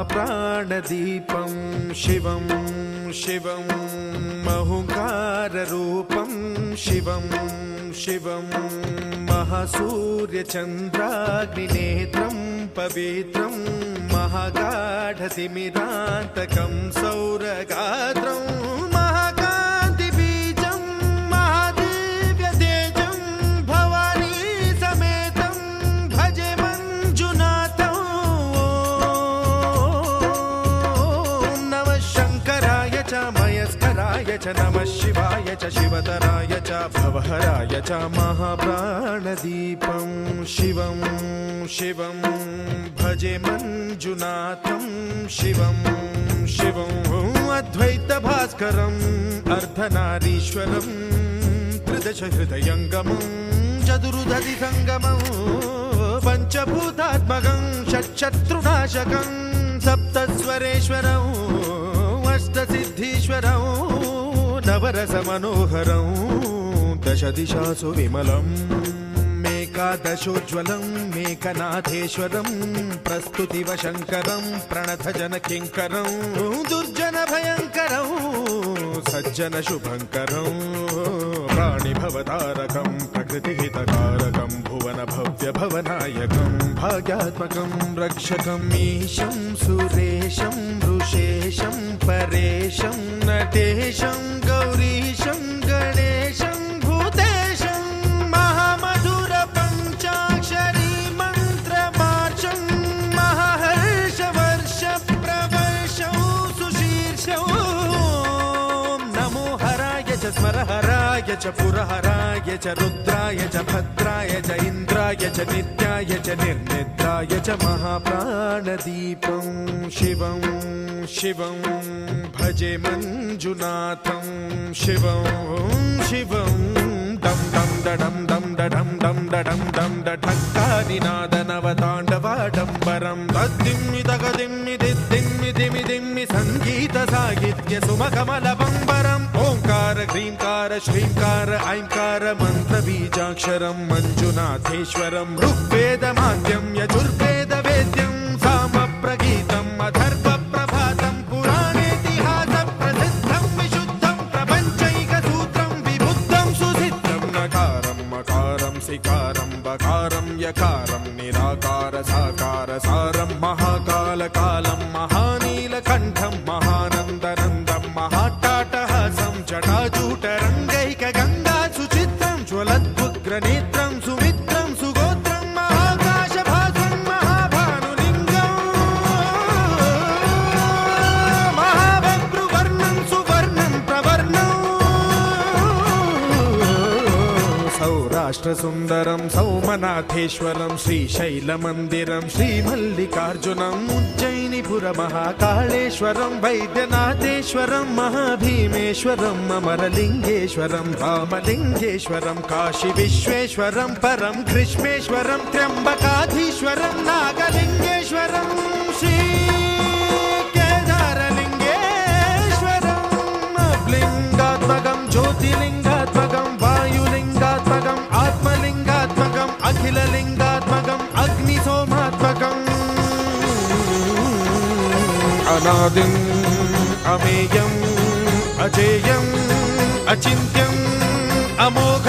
महाप्राणदीपं शिवं शिवं महुङ्काररूपं शिवं शिवं महासूर्यचन्द्राग्निनेत्रं पवित्रं महागाढतिमिरान्तकं सौरगात्रं महाकान्तिबीजं महादिव्यतेजं भवानी समेतं भजे मञ्जुनाथं। ॐ नमः शङ्कराय च मयस्कराय च नमः शिवाय च शिवतराय च भवहराय च महाप्राणदीपं शिवं शिवं भजे मञ्जुनाथं शिवं शिवं अद्वैतभास्करम् अर्धनारीश्वरं त्रिदशहृदयङ्गमं चतुर्दधिसङ्गमं पञ्चभूतात्मकं षट्शत्रुनाशकं सप्तस्वरेश्वरं अष्टसिद्धीश्वरं नवरसमनोहरं दशदिशासु विमलम् एकादशोज्ज्वलं मेकनाथेश्वरं प्रस्तुतिवशङ्करं प्रणतजनकिङ्करं दुर्जनभयङ्करं सज्जनशुभङ्करं प्राणिभवतारकं प्रकृतिहितकारकं भुवनभव्यभवनायकं भाग्यात्मकं रक्षकं ईशं सुरेशं वृषेशं परेशं नटेशं गौरीशं गणेशं भूतेशं महामधुरपञ्चाक्षरी मन्त्रमार्चं महाहर्षवर्षप्रवर्षं सुशीर्षं नमो हराय च स्मरहराय च पुरहराय च रुद्राय च भद्राय च इन्द्राय च नित्याय च निर्निद्राय च महाप्राणदीपं शिवं शिवं भजे मञ्जुनाथं शिवं शिवं दं दं दडं दं दडं दं दडं दं डठक्कानिनादनवताण्डवाडम्बरं तद्दिम्मि तगदिम्मि दिद्दिम्मि दिमि दिम्मि सङ्गीतसाहित्य सुमकमलबम्बरम् ओङ्कार ह्रीङ्कार श्रीङ्कार ऐङ्कार मन्त्रबीजाक्षरं मञ्जुनाथेश्वरं ऋग्वेदमाद्यं यजुर्वेदवेद्यं सामप्रगीतम् अथर्वप्रभातं पुराणेतिहासप्रसिद्धं विशुद्धं प्रपञ्चैकसूत्रं विबुद्धं सुसिद्धं नकारं मकारं सिकारं बकारं यकारं निराकार साकार सारं महाकालकालं महानीलकण्ठं महानन्दनन्दं महाट्टाटहासं जटाजूटरङ्गैकगङ्गा सुचित्रं ज्वलद्वुग्रनेत्रं सुमित्रं सुगोत्रं महाकाशभासं महाभानुलिङ्गं महाबभ्रुवर्णं सुवर्णं प्रवर्णं सौराष्ट्रसुन्दरं सौमनाथेश्वरं श्रीशैलमन्दिरं श्रीमल्लिकार्जुनम् उज्जयिनीपुरमहाकाळेश्वरं वैद्यनाथेश्वरं महाभीमेश्वरं अमरलिङ्गेश्वरं रामलिङ्गेश्वरं काशीविश्वेश्वरं परं कृष्णेश्वरं त्र्यम्बकाधीश्वरं नागलिङ्गेश्वरं श्रीकेदारलिङ्गेश्वरं लिङ्गात्मकं ज्योतिलिङ्गात्मकं वायुलिङ्गात्मकम् आत्मलिङ्गात्मकम् अखिललिङ्गात्मकम् अग्निसोमात्मकम् अनादिम् अमेयम् अजेयम् अचिन्त्यम् अमोघ